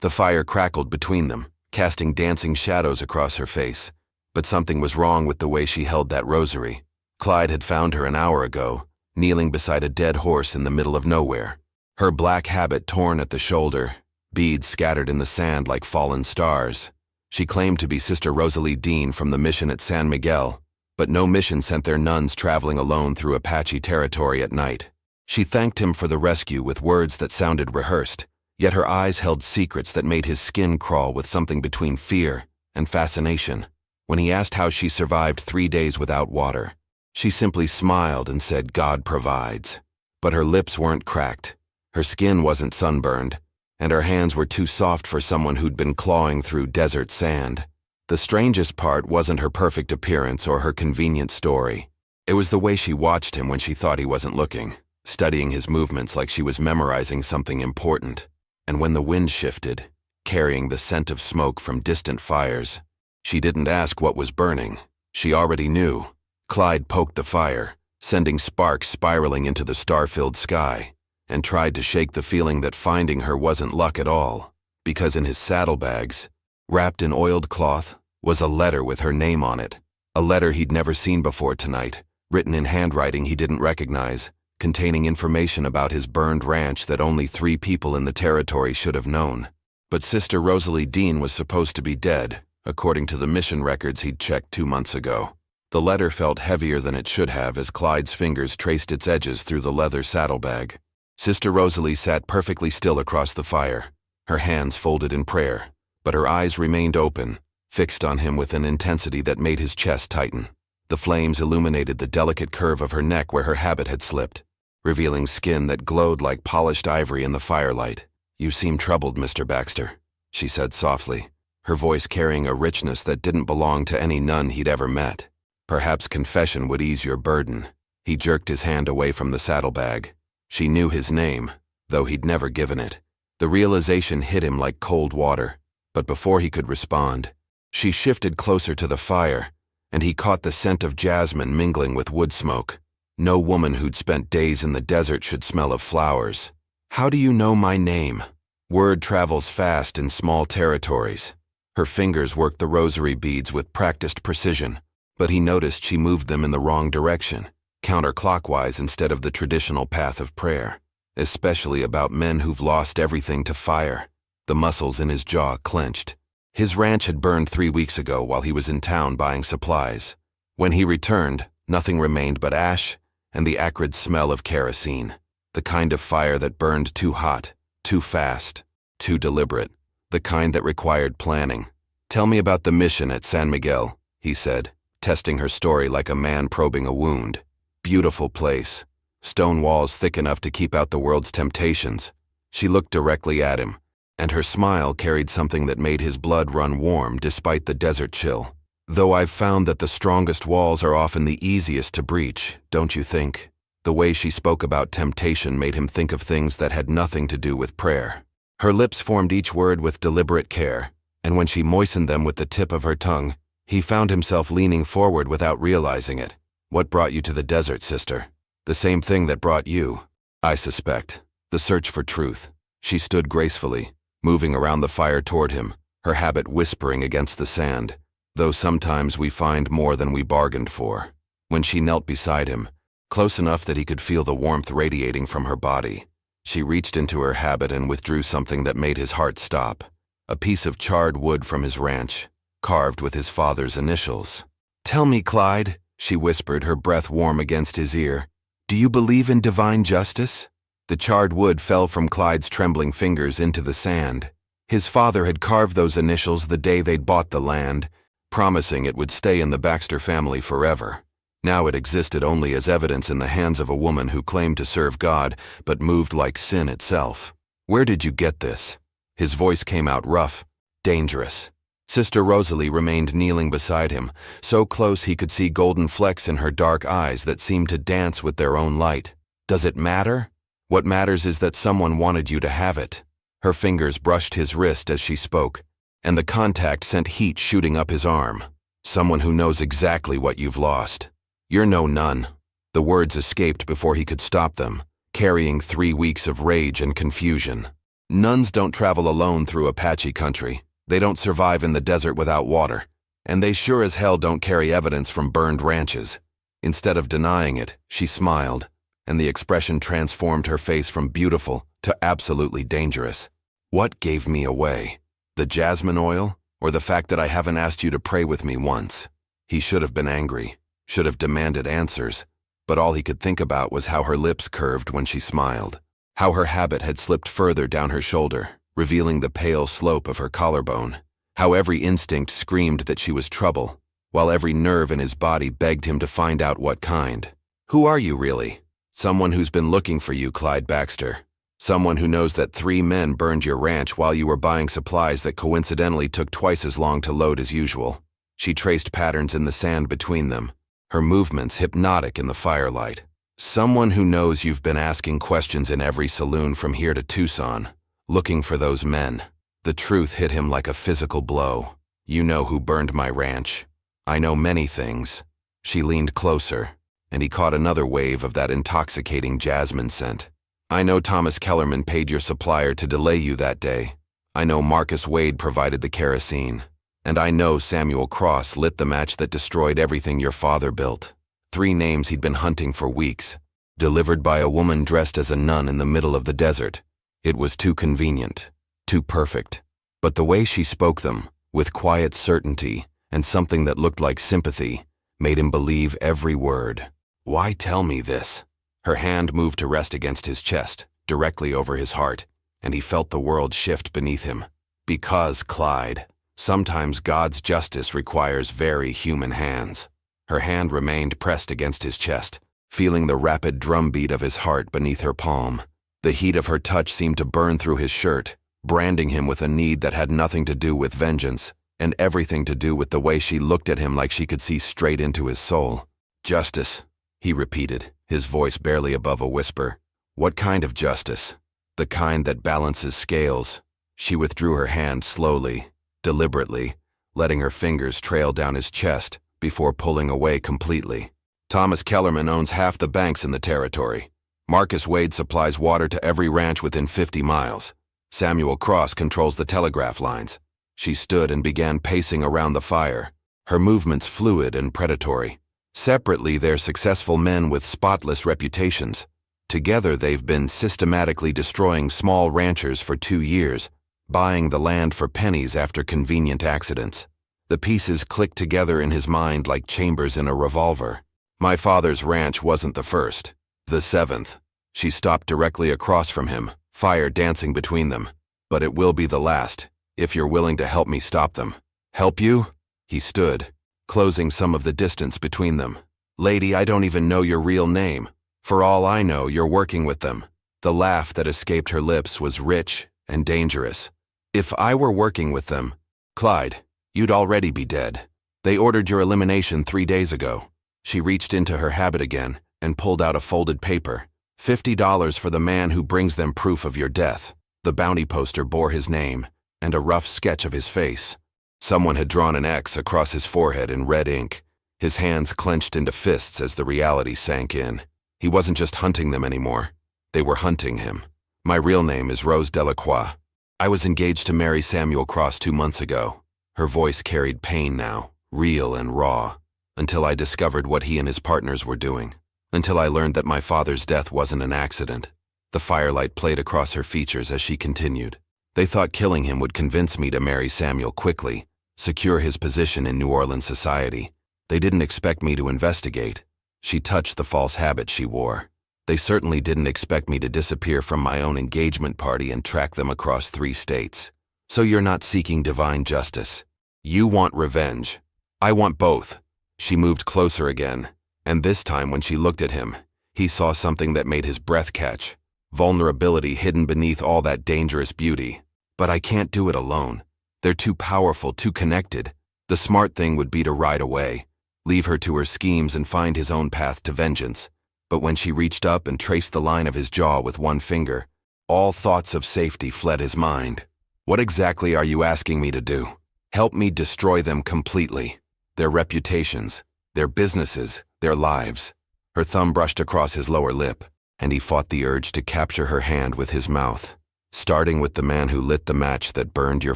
The fire crackled between them, casting dancing shadows across her face. But something was wrong with the way she held that rosary. Clyde had found her an hour ago, kneeling beside a dead horse in the middle of nowhere. Her black habit torn at the shoulder, beads scattered in the sand like fallen stars. She claimed to be Sister Rosalie Dean from the mission at San Miguel, but no mission sent their nuns traveling alone through Apache territory at night. She thanked him for the rescue with words that sounded rehearsed, yet her eyes held secrets that made his skin crawl with something between fear and fascination. When he asked how she survived 3 days without water, she simply smiled and said, "God provides." But her lips weren't cracked, her skin wasn't sunburned, and her hands were too soft for someone who'd been clawing through desert sand. The strangest part wasn't her perfect appearance or her convenient story. It was the way she watched him when she thought he wasn't looking, studying his movements like she was memorizing something important. And when the wind shifted, carrying the scent of smoke from distant fires, she didn't ask what was burning. She already knew. Clyde poked the fire, sending sparks spiraling into the star-filled sky, and tried to shake the feeling that finding her wasn't luck at all, because in his saddlebags, wrapped in oiled cloth, was a letter with her name on it. A letter he'd never seen before tonight, written in handwriting he didn't recognize, containing information about his burned ranch that only 3 people in the territory should have known. But Sister Rosalie Dean was supposed to be dead, according to the mission records he'd checked 2 months ago. The letter felt heavier than it should have as Clyde's fingers traced its edges through the leather saddlebag. Sister Rosalie sat perfectly still across the fire, her hands folded in prayer, but her eyes remained open, fixed on him with an intensity that made his chest tighten. The flames illuminated the delicate curve of her neck where her habit had slipped, revealing skin that glowed like polished ivory in the firelight. "You seem troubled, Mr. Baxter," she said softly, her voice carrying a richness that didn't belong to any nun he'd ever met. "Perhaps confession would ease your burden." He jerked his hand away from the saddlebag. She knew his name, though he'd never given it. The realization hit him like cold water, but before he could respond, she shifted closer to the fire, and he caught the scent of jasmine mingling with wood smoke. No woman who'd spent days in the desert should smell of flowers. "How do you know my name?" Word travels fast in small territories. Her fingers worked the rosary beads with practiced precision, but he noticed she moved them in the wrong direction, counterclockwise instead of the traditional path of prayer, especially about men who've lost everything to fire. The muscles in his jaw clenched. His ranch had burned 3 weeks ago while he was in town buying supplies. When he returned, nothing remained but ash and the acrid smell of kerosene, the kind of fire that burned too hot, too fast, too deliberate, the kind that required planning. "Tell me about the mission at San Miguel," he said, testing her story like a man probing a wound. "Beautiful place. Stone walls thick enough to keep out the world's temptations." She looked directly at him, and her smile carried something that made his blood run warm despite the desert chill. "Though I've found that the strongest walls are often the easiest to breach, don't you think?" The way she spoke about temptation made him think of things that had nothing to do with prayer. Her lips formed each word with deliberate care, and when she moistened them with the tip of her tongue, he found himself leaning forward without realizing it. "What brought you to the desert, sister?" "The same thing that brought you, I suspect. The search for truth." She stood gracefully, moving around the fire toward him, her habit whispering against the sand, "Though sometimes we find more than we bargained for." When she knelt beside him, close enough that he could feel the warmth radiating from her body, she reached into her habit and withdrew something that made his heart stop. A piece of charred wood from his ranch, carved with his father's initials. "Tell me, Clyde," she whispered, her breath warm against his ear, "do you believe in divine justice?" The charred wood fell from Clyde's trembling fingers into the sand. His father had carved those initials the day they'd bought the land, promising it would stay in the Baxter family forever. Now it existed only as evidence in the hands of a woman who claimed to serve God but moved like sin itself. "Where did you get this?" His voice came out rough, dangerous. Sister Rosalie remained kneeling beside him, so close he could see golden flecks in her dark eyes that seemed to dance with their own light. "Does it matter? What matters is that someone wanted you to have it." Her fingers brushed his wrist as she spoke, and the contact sent heat shooting up his arm. "Someone who knows exactly what you've lost. You're no nun." The words escaped before he could stop them, carrying 3 weeks of rage and confusion. Nuns don't travel alone through Apache country. They don't survive in the desert without water. And they sure as hell don't carry evidence from burned ranches. Instead of denying it, she smiled, and the expression transformed her face from beautiful to absolutely dangerous. What gave me away? The jasmine oil, or the fact that I haven't asked you to pray with me once? He should have been angry, should have demanded answers, but all he could think about was how her lips curved when she smiled, how her habit had slipped further down her shoulder, revealing the pale slope of her collarbone, how every instinct screamed that she was trouble, while every nerve in his body begged him to find out what kind. Who are you really? Someone who's been looking for you, Clyde Baxter. Someone who knows that 3 men burned your ranch while you were buying supplies that coincidentally took twice as long to load as usual. She traced patterns in the sand between them, her movements hypnotic in the firelight. Someone who knows you've been asking questions in every saloon from here to Tucson, looking for those men. The truth hit him like a physical blow. You know who burned my ranch. I know many things. She leaned closer, and he caught another wave of that intoxicating jasmine scent. I know Thomas Kellerman paid your supplier to delay you that day. I know Marcus Wade provided the kerosene. And I know Samuel Cross lit the match that destroyed everything your father built. 3 names he'd been hunting for weeks, delivered by a woman dressed as a nun in the middle of the desert. It was too convenient, too perfect. But the way she spoke them, with quiet certainty and something that looked like sympathy, made him believe every word. Why tell me this? Her hand moved to rest against his chest, directly over his heart, and he felt the world shift beneath him. Because, Clyde, sometimes God's justice requires very human hands. Her hand remained pressed against his chest, feeling the rapid drumbeat of his heart beneath her palm. The heat of her touch seemed to burn through his shirt, branding him with a need that had nothing to do with vengeance, and everything to do with the way she looked at him like she could see straight into his soul. Justice, he repeated, his voice barely above a whisper. What kind of justice? The kind that balances scales. She withdrew her hand slowly, deliberately, letting her fingers trail down his chest before pulling away completely. Thomas Kellerman owns half the banks in the territory. Marcus Wade supplies water to every ranch within 50 miles. Samuel Cross controls the telegraph lines. She stood and began pacing around the fire, her movements fluid and predatory. Separately, they're successful men with spotless reputations. Together, they've been systematically destroying small ranchers for 2 years, buying the land for pennies after convenient accidents. The pieces clicked together in his mind like chambers in a revolver. My father's ranch wasn't the first, the 7th. She stopped directly across from him, fire dancing between them. But it will be the last, if you're willing to help me stop them. Help you? He stood, closing some of the distance between them. Lady, I don't even know your real name. For all I know, you're working with them. The laugh that escaped her lips was rich and dangerous. If I were working with them, Clyde, you'd already be dead. They ordered your elimination 3 days ago. She reached into her habit again and pulled out a folded paper. $50 for the man who brings them proof of your death. The bounty poster bore his name and a rough sketch of his face. Someone had drawn an X across his forehead in red ink. His hands clenched into fists as the reality sank in. He wasn't just hunting them anymore. They were hunting him. My real name is Rose Delacroix. I was engaged to marry Samuel Cross 2 months ago. Her voice carried pain now, real and raw, until I discovered what he and his partners were doing. Until I learned that my father's death wasn't an accident. The firelight played across her features as she continued. They thought killing him would convince me to marry Samuel quickly, secure his position in New Orleans society. They didn't expect me to investigate. She touched the false habit she wore. They certainly didn't expect me to disappear from my own engagement party and track them across 3 states. So you're not seeking divine justice. You want revenge. I want both. She moved closer again, and this time when she looked at him, he saw something that made his breath catch. Vulnerability hidden beneath all that dangerous beauty. But I can't do it alone. They're too powerful, too connected. The smart thing would be to ride away, leave her to her schemes and find his own path to vengeance. But when she reached up and traced the line of his jaw with one finger, all thoughts of safety fled his mind. What exactly are you asking me to do? Help me destroy them completely. Their reputations, their businesses, their lives. Her thumb brushed across his lower lip, and he fought the urge to capture her hand with his mouth. starting with the man who lit the match that burned your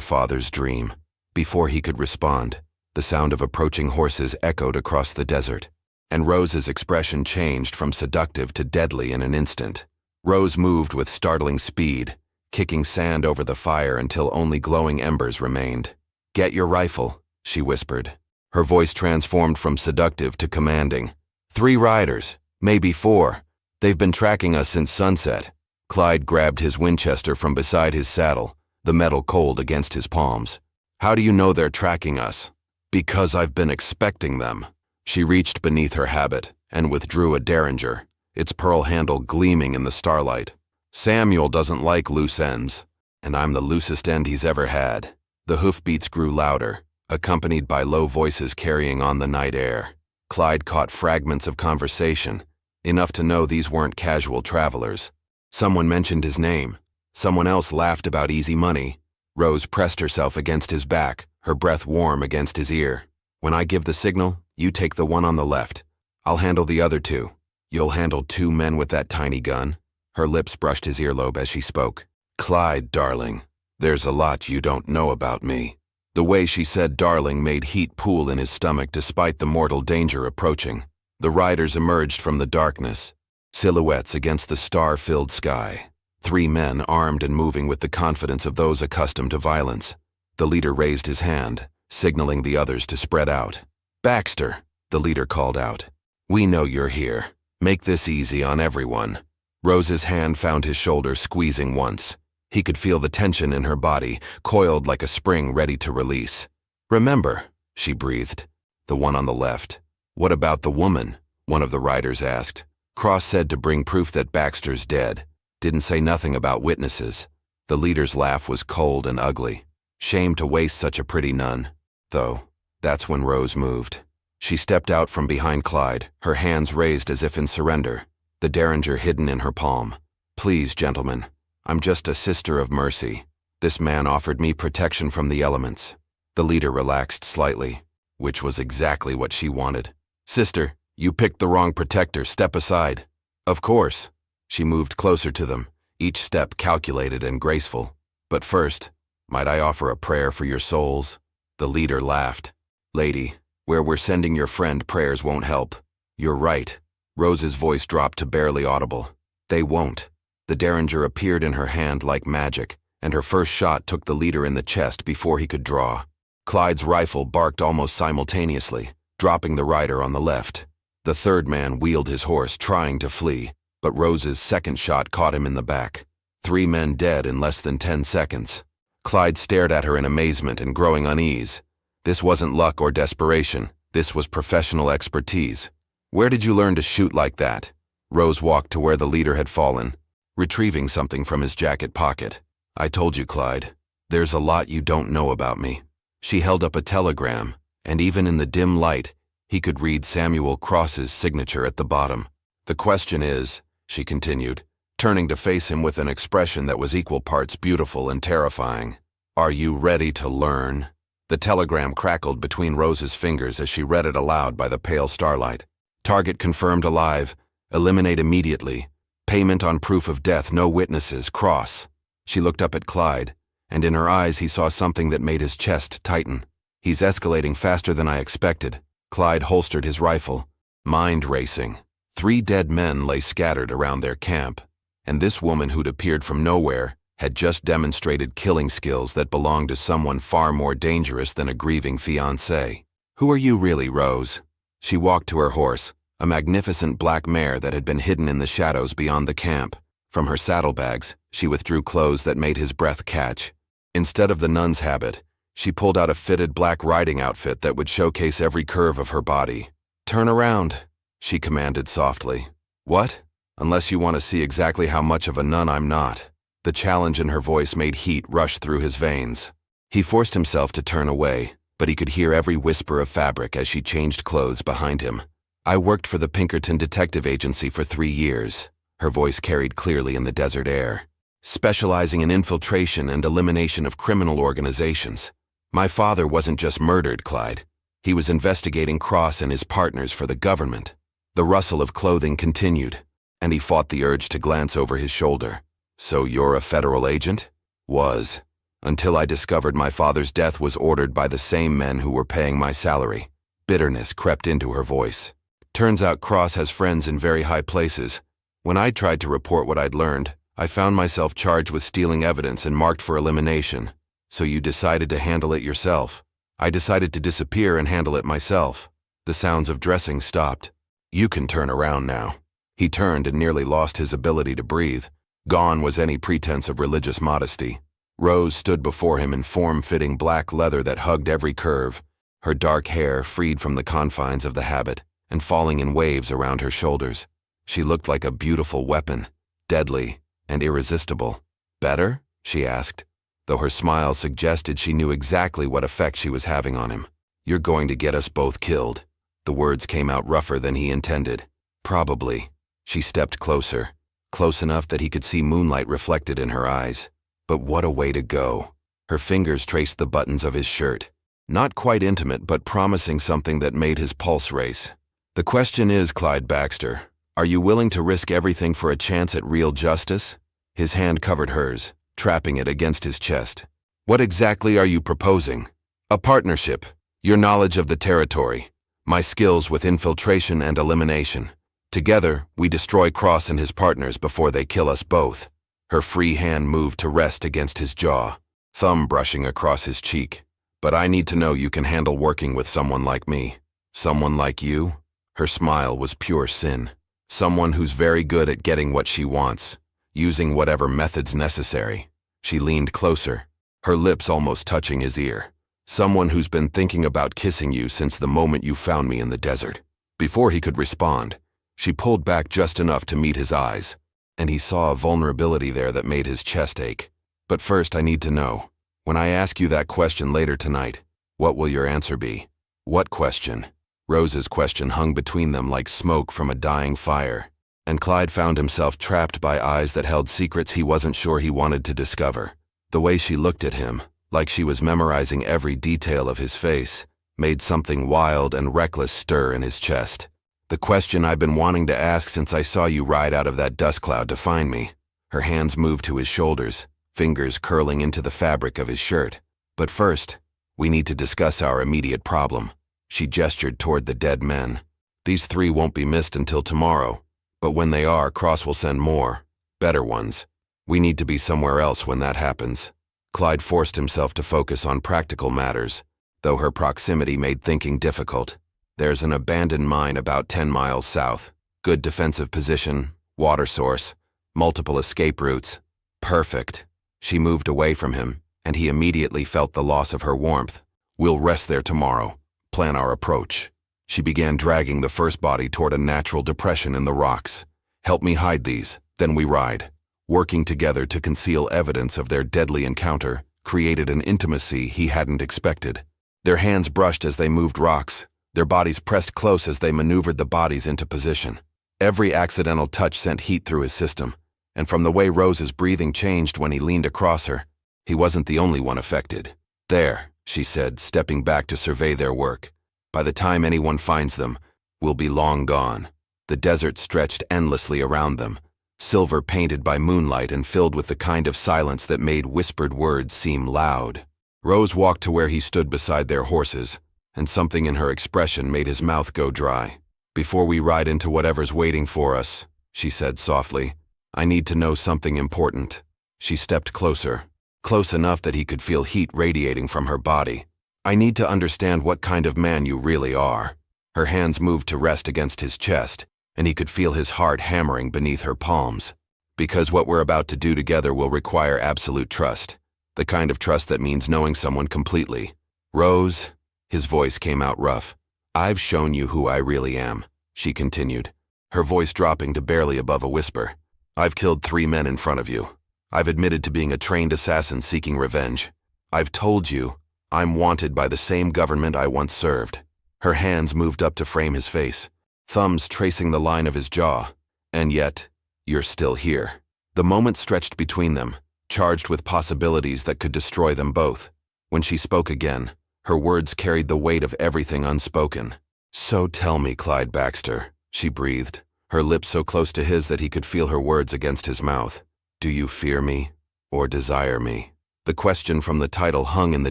father's dream. Before he could respond, the sound of approaching horses echoed across the desert, and Rose's expression changed from seductive to deadly in an instant. Rose moved with startling speed, kicking sand over the fire until only glowing embers remained. "Get your rifle," she whispered. Her voice transformed from seductive to commanding. "3 riders, maybe 4. They've been tracking us since sunset." Clyde grabbed his Winchester from beside his saddle, the metal cold against his palms. "How do you know they're tracking us?" "Because I've been expecting them." She reached beneath her habit and withdrew a derringer, its pearl handle gleaming in the starlight. "Samuel doesn't like loose ends, and I'm the loosest end he's ever had." The hoofbeats grew louder, accompanied by low voices carrying on the night air. Clyde caught fragments of conversation, enough to know these weren't casual travelers. Someone mentioned his name. Someone else laughed about easy money. Rose pressed herself against his back, her breath warm against his ear. "When I give the signal, you take the one on the left. I'll handle the other 2. "You'll handle 2 men with that tiny gun?" Her lips brushed his earlobe as she spoke. "Clyde, darling, there's a lot you don't know about me." The way she said darling made heat pool in his stomach despite the mortal danger approaching. The riders emerged from the darkness, silhouettes against the star-filled sky. 3 men armed and moving with the confidence of those accustomed to violence. The leader raised his hand, signaling the others to spread out. "Baxter," the leader called out. "We know you're here. Make this easy on everyone." Rose's hand found his shoulder, squeezing once. He could feel the tension in her body, coiled like a spring ready to release. "Remember," she breathed. "The one on the left." "What about the woman?" one of the riders asked. "Cross said to bring proof that Baxter's dead. Didn't say nothing about witnesses." The leader's laugh was cold and ugly. "Shame to waste such a pretty nun." Though, that's when Rose moved. She stepped out from behind Clyde, her hands raised as if in surrender, the derringer hidden in her palm. "Please, gentlemen, I'm just a sister of mercy. This man offered me protection from the elements." The leader relaxed slightly, which was exactly what she wanted. "Sister, you picked the wrong protector. Step aside." "Of course." She moved closer to them, each step calculated and graceful. "But first, might I offer a prayer for your souls?" The leader laughed. "Lady, where we're sending your friend, prayers won't help." "You're right." Rose's voice dropped to barely audible. "They won't." The derringer appeared in her hand like magic, and her first shot took the leader in the chest before he could draw. Clyde's rifle barked almost simultaneously, dropping the rider on the left. The third man wheeled his horse, trying to flee, but Rose's second shot caught him in the back. 3 men dead in less than 10 seconds. Clyde stared at her in amazement and growing unease. This wasn't luck or desperation. This was professional expertise. "Where did you learn to shoot like that?" Rose walked to where the leader had fallen, retrieving something from his jacket pocket. "I told you, Clyde. There's a lot you don't know about me." She held up a telegram, and even in the dim light, he could read Samuel Cross's signature at the bottom. "The question is," she continued, turning to face him with an expression that was equal parts beautiful and terrifying, "are you ready to learn?" The telegram crackled between Rose's fingers as she read it aloud by the pale starlight. "Target confirmed alive. Eliminate immediately. Payment on proof of death, no witnesses, Cross." She looked up at Clyde, and in her eyes he saw something that made his chest tighten. "He's escalating faster than I expected." Clyde holstered his rifle. Mind racing. 3 dead men lay scattered around their camp, and this woman who'd appeared from nowhere had just demonstrated killing skills that belonged to someone far more dangerous than a grieving fiancé. "Who are you really, Rose?" She walked to her horse, a magnificent black mare that had been hidden in the shadows beyond the camp. From her saddlebags, she withdrew clothes that made his breath catch. Instead of the nun's habit, she pulled out a fitted black riding outfit that would showcase every curve of her body. "Turn around," she commanded softly. "What? Unless you want to see exactly how much of a nun I'm not." The challenge in her voice made heat rush through his veins. He forced himself to turn away, but he could hear every whisper of fabric as she changed clothes behind him. "I worked for the Pinkerton Detective Agency for 3 years." Her voice carried clearly in the desert air. "Specializing in infiltration and elimination of criminal organizations. My father wasn't just murdered, Clyde. He was investigating Cross and his partners for the government." The rustle of clothing continued, and he fought the urge to glance over his shoulder. So you're a federal agent? Was. Until I discovered my father's death was ordered by the same men who were paying my salary. Bitterness crept into her voice. Turns out Cross has friends in very high places. When I tried to report what I'd learned, I found myself charged with stealing evidence and marked for elimination. So you decided to handle it yourself. I decided to disappear and handle it myself. The sounds of dressing stopped. You can turn around now. He turned and nearly lost his ability to breathe. Gone was any pretense of religious modesty. Rose stood before him in form-fitting black leather that hugged every curve, her dark hair freed from the confines of the habit and falling in waves around her shoulders. She looked like a beautiful weapon, deadly and irresistible. Better? She asked, though her smile suggested she knew exactly what effect she was having on him. You're going to get us both killed. The words came out rougher than he intended. Probably. She stepped closer, close enough that he could see moonlight reflected in her eyes. But what a way to go. Her fingers traced the buttons of his shirt. Not quite intimate, but promising something that made his pulse race. The question is, Clyde Baxter, are you willing to risk everything for a chance at real justice? His hand covered hers, trapping it against his chest. What exactly are you proposing? A partnership, your knowledge of the territory, my skills with infiltration and elimination. Together, we destroy Cross and his partners before they kill us both. Her free hand moved to rest against his jaw, thumb brushing across his cheek. But I need to know you can handle working with someone like me. Someone like you? Her smile was pure sin. Someone who's very good at getting what she wants, using whatever methods necessary. She leaned closer, her lips almost touching his ear. Someone who's been thinking about kissing you since the moment you found me in the desert. Before he could respond, she pulled back just enough to meet his eyes, and he saw a vulnerability there that made his chest ache. But first I need to know, when I ask you that question later tonight, what will your answer be? What question? Rose's question hung between them like smoke from a dying fire, and Clyde found himself trapped by eyes that held secrets he wasn't sure he wanted to discover. The way she looked at him, like she was memorizing every detail of his face, made something wild and reckless stir in his chest. The question I've been wanting to ask since I saw you ride out of that dust cloud to find me. Her hands moved to his shoulders, fingers curling into the fabric of his shirt. But first, we need to discuss our immediate problem. She gestured toward the dead men. These 3 won't be missed until tomorrow, but when they are, Cross will send more, better ones. We need to be somewhere else when that happens. Clyde forced himself to focus on practical matters, though her proximity made thinking difficult. There's an abandoned mine about 10 miles south. Good defensive position, water source, multiple escape routes. Perfect. She moved away from him, and he immediately felt the loss of her warmth. We'll rest there tomorrow. Plan our approach. She began dragging the first body toward a natural depression in the rocks. Help me hide these, then we ride. Working together to conceal evidence of their deadly encounter created an intimacy he hadn't expected. Their hands brushed as they moved rocks, their bodies pressed close as they maneuvered the bodies into position. Every accidental touch sent heat through his system, and from the way Rose's breathing changed when he leaned across her, he wasn't the only one affected. There, she said, stepping back to survey their work. By the time anyone finds them, we'll be long gone. The desert stretched endlessly around them, silver painted by moonlight and filled with the kind of silence that made whispered words seem loud. Rose walked to where he stood beside their horses, and something in her expression made his mouth go dry. Before we ride into whatever's waiting for us, she said softly, I need to know something important. She stepped closer, close enough that he could feel heat radiating from her body. I need to understand what kind of man you really are. Her hands moved to rest against his chest, and he could feel his heart hammering beneath her palms. Because what we're about to do together will require absolute trust. The kind of trust that means knowing someone completely. Rose, his voice came out rough. I've shown you who I really am, she continued, her voice dropping to barely above a whisper. I've killed 3 men in front of you. I've admitted to being a trained assassin seeking revenge. I've told you I'm wanted by the same government I once served. Her hands moved up to frame his face, thumbs tracing the line of his jaw. And yet, you're still here. The moment stretched between them, charged with possibilities that could destroy them both. When she spoke again, her words carried the weight of everything unspoken. So tell me, Clyde Baxter, she breathed, her lips so close to his that he could feel her words against his mouth. Do you fear me or desire me? The question from the title hung in the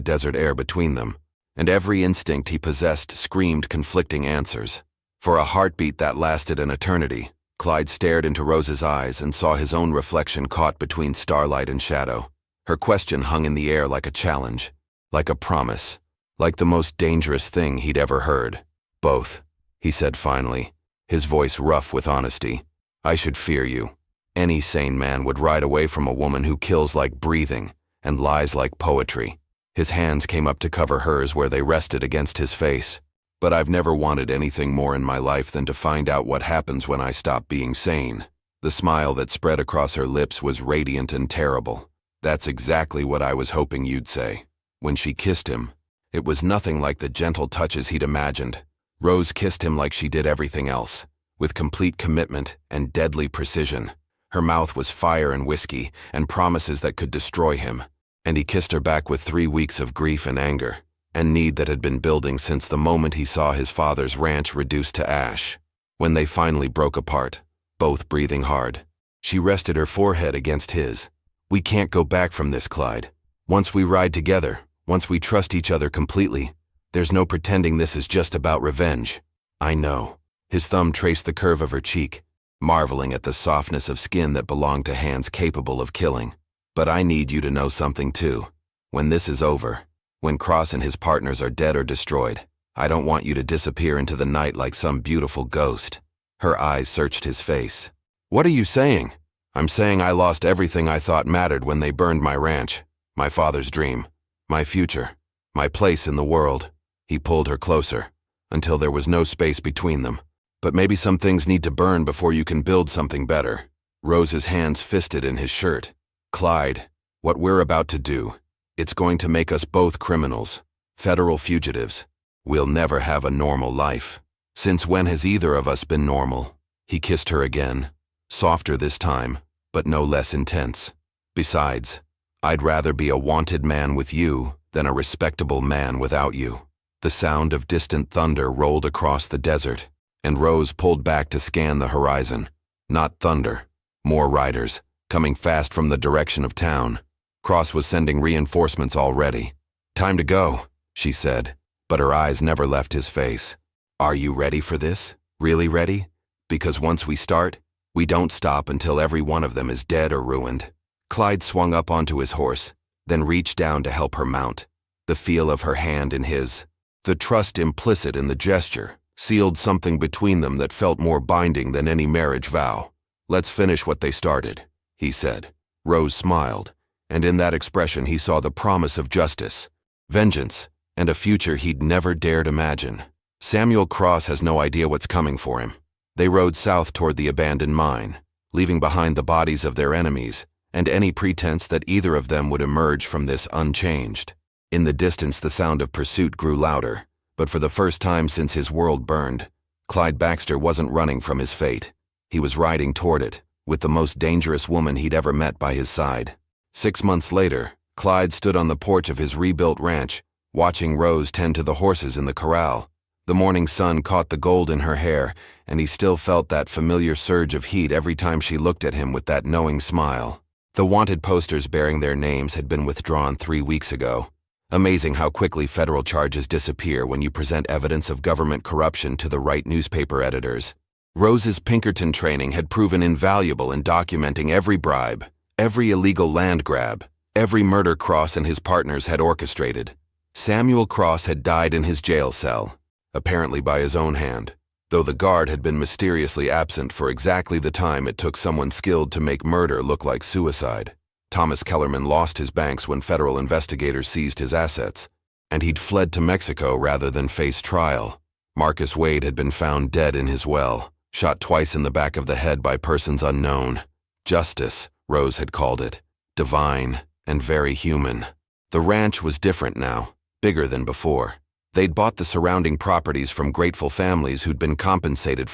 desert air between them, and every instinct he possessed screamed conflicting answers. For a heartbeat that lasted an eternity, Clyde stared into Rose's eyes and saw his own reflection caught between starlight and shadow. Her question hung in the air like a challenge, like a promise, like the most dangerous thing he'd ever heard. Both, he said finally, his voice rough with honesty. I should fear you. Any sane man would ride away from a woman who kills like breathing and lies like poetry. His hands came up to cover hers where they rested against his face. But I've never wanted anything more in my life than to find out what happens when I stop being sane. The smile that spread across her lips was radiant and terrible. That's exactly what I was hoping you'd say. When she kissed him, it was nothing like the gentle touches he'd imagined. Rose kissed him like she did everything else, with complete commitment and deadly precision. Her mouth was fire and whiskey, and promises that could destroy him. And he kissed her back with 3 weeks of grief and anger, and need that had been building since the moment he saw his father's ranch reduced to ash. When they finally broke apart, both breathing hard, she rested her forehead against his. We can't go back from this, Clyde. Once we ride together, once we trust each other completely, there's no pretending this is just about revenge. I know. His thumb traced the curve of her cheek, marveling at the softness of skin that belonged to hands capable of killing. But I need you to know something too. When this is over, when Cross and his partners are dead or destroyed, I don't want you to disappear into the night like some beautiful ghost. Her eyes searched his face. What are you saying? I'm saying I lost everything I thought mattered when they burned my ranch, my father's dream, my future, my place in the world. He pulled her closer, until there was no space between them. But maybe some things need to burn before you can build something better. Rose's hands fisted in his shirt. Clyde, what we're about to do, it's going to make us both criminals, federal fugitives. We'll never have a normal life. Since when has either of us been normal? He kissed her again, softer this time, but no less intense. Besides, I'd rather be a wanted man with you than a respectable man without you. The sound of distant thunder rolled across the desert, and Rose pulled back to scan the horizon. Not thunder, more riders, coming fast from the direction of town. Cross was sending reinforcements already. Time to go, she said, but her eyes never left his face. Are you ready for this? Really ready? Because once we start, we don't stop until every one of them is dead or ruined. Clyde swung up onto his horse, then reached down to help her mount. The feel of her hand in his, the trust implicit in the gesture, sealed something between them that felt more binding than any marriage vow. Let's finish what they started, he said. Rose smiled, and in that expression he saw the promise of justice, vengeance, and a future he'd never dared imagine. Samuel Cross has no idea what's coming for him. They rode south toward the abandoned mine, leaving behind the bodies of their enemies and any pretense that either of them would emerge from this unchanged. In the distance the sound of pursuit grew louder, but for the first time since his world burned, Clyde Baxter wasn't running from his fate. He was riding toward it, with the most dangerous woman he'd ever met by his side. 6 months later, Clyde stood on the porch of his rebuilt ranch, watching Rose tend to the horses in the corral. The morning sun caught the gold in her hair, and he still felt that familiar surge of heat every time she looked at him with that knowing smile. The wanted posters bearing their names had been withdrawn 3 weeks ago. Amazing how quickly federal charges disappear when you present evidence of government corruption to the right newspaper editors. Rose's Pinkerton training had proven invaluable in documenting every bribe, every illegal land grab, every murder Cross and his partners had orchestrated. Samuel Cross had died in his jail cell, apparently by his own hand, though the guard had been mysteriously absent for exactly the time it took someone skilled to make murder look like suicide. Thomas Kellerman lost his banks when federal investigators seized his assets, and he'd fled to Mexico rather than face trial. Marcus Wade had been found dead in his well, shot twice in the back of the head by persons unknown. Justice, Rose had called it, divine and very human. The ranch was different now, bigger than before. They'd bought the surrounding properties from grateful families who'd been compensated for